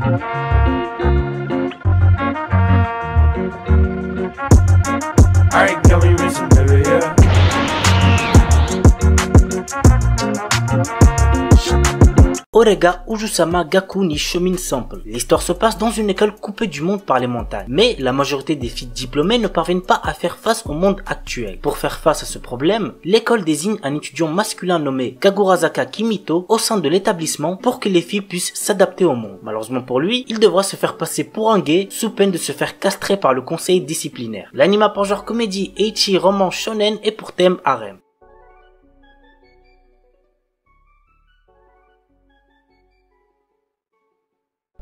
Alright, girl, we racing, baby, yeah. Orega Ujusama Gaku ni Shomin Sample. L'histoire se passe dans une école coupée du monde par les montagnes. Mais la majorité des filles diplômées ne parviennent pas à faire face au monde actuel. Pour faire face à ce problème, l'école désigne un étudiant masculin nommé Kagurazaka Kimito au sein de l'établissement pour que les filles puissent s'adapter au monde. Malheureusement pour lui, il devra se faire passer pour un gay sous peine de se faire castrer par le conseil disciplinaire. L'anime a pour genre comédie, ecchi, roman, shonen et pour thème harem.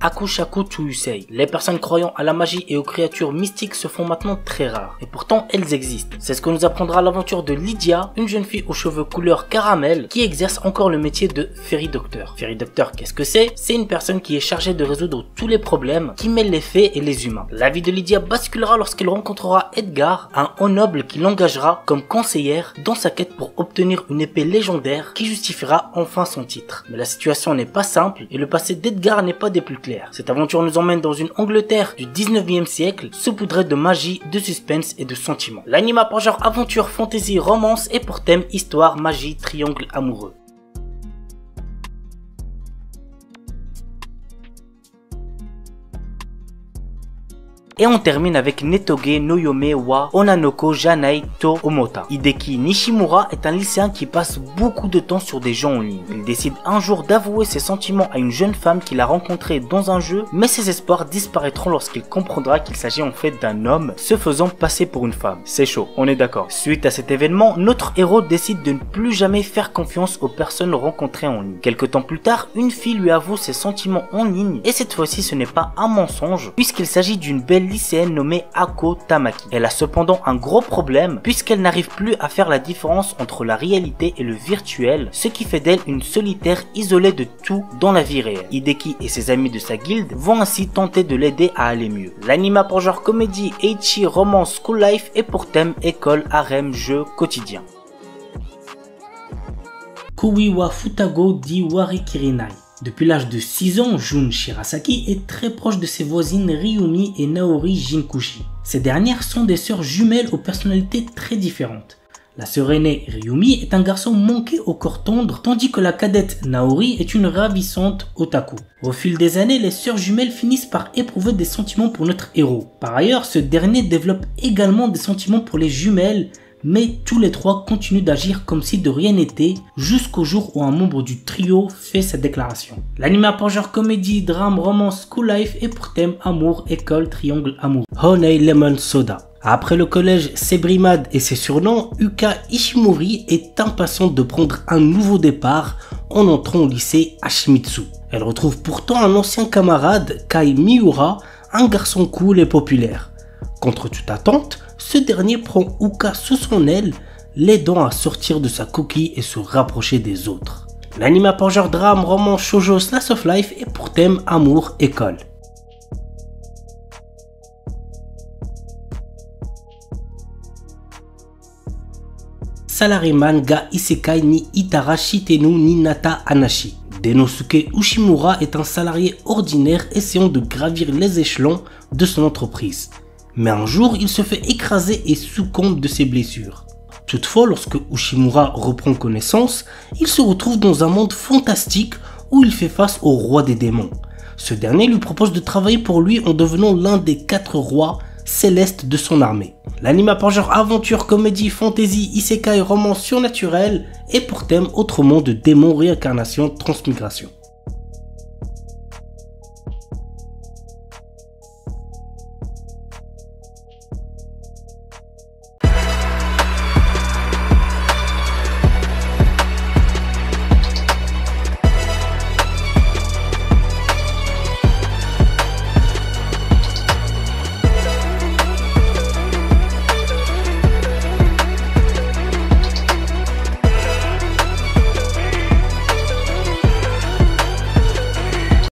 Akushaku Tuyusei. Les personnes croyant à la magie et aux créatures mystiques se font maintenant très rares. Et pourtant, elles existent. C'est ce que nous apprendra l'aventure de Lydia, une jeune fille aux cheveux couleur caramel qui exerce encore le métier de Fairy Doctor. Fairy Doctor, qu'est-ce que c'est? C'est une personne qui est chargée de résoudre tous les problèmes qui mêlent les fées et les humains. La vie de Lydia basculera lorsqu'elle rencontrera Edgar, un haut noble qui l'engagera comme conseillère dans sa quête pour obtenir une épée légendaire qui justifiera enfin son titre. Mais la situation n'est pas simple et le passé d'Edgar n'est pas des plus clairs. Cette aventure nous emmène dans une Angleterre du 19e siècle, saupoudrée de magie, de suspense et de sentiments. L'anime a pour genre aventure, fantasy, romance et pour thème histoire, magie, triangle amoureux. Et on termine avec Netoge no Yome wa Onanoko Janai to Omota. Hideki Nishimura est un lycéen qui passe beaucoup de temps sur des jeux en ligne. Il décide un jour d'avouer ses sentiments à une jeune femme qu'il a rencontrée dans un jeu, mais ses espoirs disparaîtront lorsqu'il comprendra qu'il s'agit en fait d'un homme se faisant passer pour une femme. C'est chaud, on est d'accord. Suite à cet événement, notre héros décide de ne plus jamais faire confiance aux personnes rencontrées en ligne. Quelque temps plus tard, une fille lui avoue ses sentiments en ligne, et cette fois-ci ce n'est pas un mensonge, puisqu'il s'agit d'une belle lycéenne nommée Ako Tamaki. Elle a cependant un gros problème puisqu'elle n'arrive plus à faire la différence entre la réalité et le virtuel, ce qui fait d'elle une solitaire isolée de tout dans la vie réelle. Hideki et ses amis de sa guilde vont ainsi tenter de l'aider à aller mieux. L'anime a pour genre comédie, ecchi, romance, school life et pour thème école, harem, jeu, quotidien. Kui wa Futago di Warikirinai. Depuis l'âge de 6 ans, Jun Shirasaki est très proche de ses voisines Ryumi et Naori Jinkushi. Ces dernières sont des sœurs jumelles aux personnalités très différentes. La sœur aînée Ryumi est un garçon manqué au corps tendre, tandis que la cadette Naori est une ravissante otaku. Au fil des années, les sœurs jumelles finissent par éprouver des sentiments pour notre héros. Par ailleurs, ce dernier développe également des sentiments pour les jumelles, mais tous les trois continuent d'agir comme si de rien n'était jusqu'au jour où un membre du trio fait sa déclaration. L'anime a pour genre comédie, drame, romance, school life et pour thème amour, école, triangle amour. Honey Lemon Soda. Après le collège Sebrimad et ses surnoms, Yuka Ishimori est impatiente de prendre un nouveau départ en entrant au lycée Hashimitsu. Elle retrouve pourtant un ancien camarade, Kai Miura, un garçon cool et populaire. Contre toute attente, ce dernier prend Uka sous son aile, l'aidant à sortir de sa coquille et se rapprocher des autres. L'anime a pour genre drame, roman, shoujo, slice of life et pour thème amour, école. Salaryman ga Isekai ni Itara Shitenu ni Nata Anashi. Denosuke Ushimura est un salarié ordinaire essayant de gravir les échelons de son entreprise. Mais un jour, il se fait écraser et succombe de ses blessures. Toutefois, lorsque Ushimura reprend connaissance, il se retrouve dans un monde fantastique où il fait face au roi des démons. Ce dernier lui propose de travailler pour lui en devenant l'un des 4 rois célestes de son armée. L'anime a pour genre aventure, comédie, fantasy, isekai, roman surnaturel et pour thème autrement de démons, réincarnation, transmigration.